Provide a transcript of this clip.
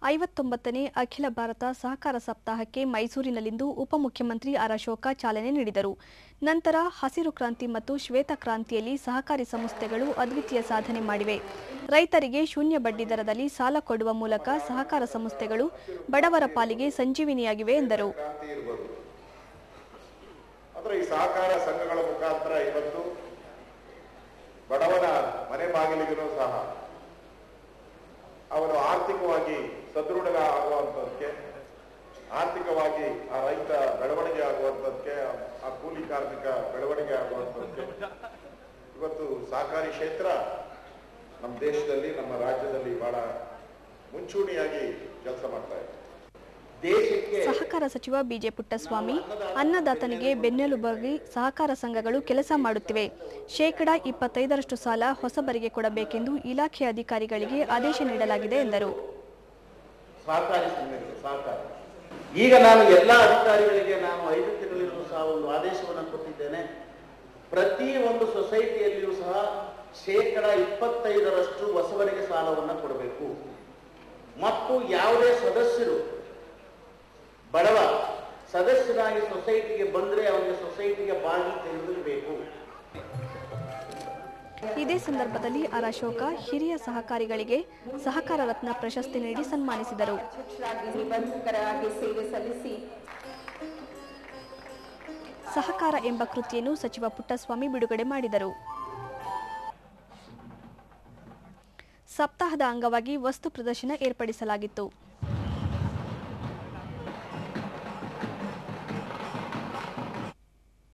59ನೇ ಅಖಿಲ ಭಾರತ ಸಹಕಾರ ಸಪ್ತಾಹಕ್ಕೆ ಮೈಸೂರಿನಲ್ಲಿಂದು ಉಪಮುಖ್ಯಮಂತ್ರಿ ಆರ್ ಅಶೋಕ ಚಾಲನೆ ನೀಡಿದರು. ನಂತರ ಹಸಿರು ಕ್ರಾಂತಿ ಮತ್ತು ಶ್ವೇತ ಕ್ರಾಂತಿಯಲ್ಲಿ ಸಹಕಾರಿ ಸಂಸ್ಥೆಗಳು ಅದ್ವಿತೀಯ ಸಾಧನೆ ಮಾಡಿವೆ. ರೈತರಿಗೆ ಶೂನ್ಯ ಬಡ್ಡಿ ದರದಲ್ಲಿ ಸಾಲ ಕೊಡುವ ಮೂಲಕ ಸಹಕಾರ ಸಂಸ್ಥೆಗಳು ಬಡವರ ಪಾಲಿಗೆ ಸಂಜೀವಿನಿಯಾಗಿವೆ ಎಂದರು. ಈ ಸಹಕಾರ ಸಂಘಗಳ ಮುಖಾಂತರ ಇವತ್ತು ಬಡವನ ಮನೆ ಬಾಗಿಲಿಗೂ ಸಹ ಅವನು ಆರ್ಥಿಕವಾಗಿ ಸದೃಢ ಆಗುವಂಥದ್ದಕ್ಕೆ, ಆರ್ಥಿಕವಾಗಿ ಆ ರೈತ ಬೆಳವಣಿಗೆ ಆಗುವಂಥದ್ದಕ್ಕೆ, ಆ ಕೂಲಿ ಕಾರ್ಮಿಕ ಬೆಳವಣಿಗೆ ಆಗುವಂಥದ್ದಕ್ಕೆ ಇವತ್ತು ಸಹಕಾರಿ ಕ್ಷೇತ್ರ ನಮ್ಮ ದೇಶದಲ್ಲಿ, ನಮ್ಮ ರಾಜ್ಯದಲ್ಲಿ ಬಹಳ ಮುಂಚೂಣಿಯಾಗಿ ಕೆಲಸ ಮಾಡ್ತಾ ಇದೆ. ಸಹಕಾರ ಸಚಿವ ಬಿಜೆ ಪುಟ್ಟಸ್ವಾಮಿ, ಅನ್ನದಾತನಿಗೆ ಬೆನ್ನೆಲುಬಾಗಿ ಸಹಕಾರ ಸಂಘಗಳು ಕೆಲಸ ಮಾಡುತ್ತಿವೆ. 25% ಸಾಲ ಹೊಸಬರಿಗೆ ಕೊಡಬೇಕೆಂದು ಇಲಾಖೆ ಅಧಿಕಾರಿಗಳಿಗೆ ಆದೇಶ ನೀಡಲಾಗಿದೆ ಎಂದರು. ಈಗ ನಾನು ಎಲ್ಲ ಅಧಿಕಾರಿಗಳಿಗೆ 5 ತಿಂಗಳಿಗೂ ಸಹ ಒಂದು ಆದೇಶವನ್ನು ಕೊಟ್ಟಿದ್ದೇನೆ. ಪ್ರತಿ ಒಂದು ಸೊಸೈಟಿಯಲ್ಲಿಯೂ ಸಹ 25% ಹೊಸಬರಿಗೆ ಸಾಲವನ್ನು ಕೊಡಬೇಕು ಮತ್ತು ಯಾವುದೇ ಸದಸ್ಯರು ಬಡವ ಸದಸ್ಯರಾಗಿ ಸೊಸೈಟಿಗೆ ಬಂದರೆ ಅವರಿಗೆ ಸೊಸೈಟಿಗೆ ಬಾಗಿಲು ತೆರೆದಿರಬೇಕು. ಇದೇ ಸಂದರ್ಭದಲ್ಲಿ ಆರ್ ಅಶೋಕ ಹಿರಿಯ ಸಹಕಾರಿಗಳಿಗೆ ಸಹಕಾರ ರತ್ನ ಪ್ರಶಸ್ತಿ ನೀಡಿ ಸನ್ಮಾನಿಸಿದರು. ಸಹಕಾರ ಎಂಬ ಕೃತಿಯನ್ನು ಸಚಿವ ಪುಟ್ಟಸ್ವಾಮಿ ಬಿಡುಗಡೆ ಮಾಡಿದರು. ಸಪ್ತಾಹದ ಅಂಗವಾಗಿ ವಸ್ತು ಪ್ರದರ್ಶನ ಏರ್ಪಡಿಸಲಾಗಿತ್ತು.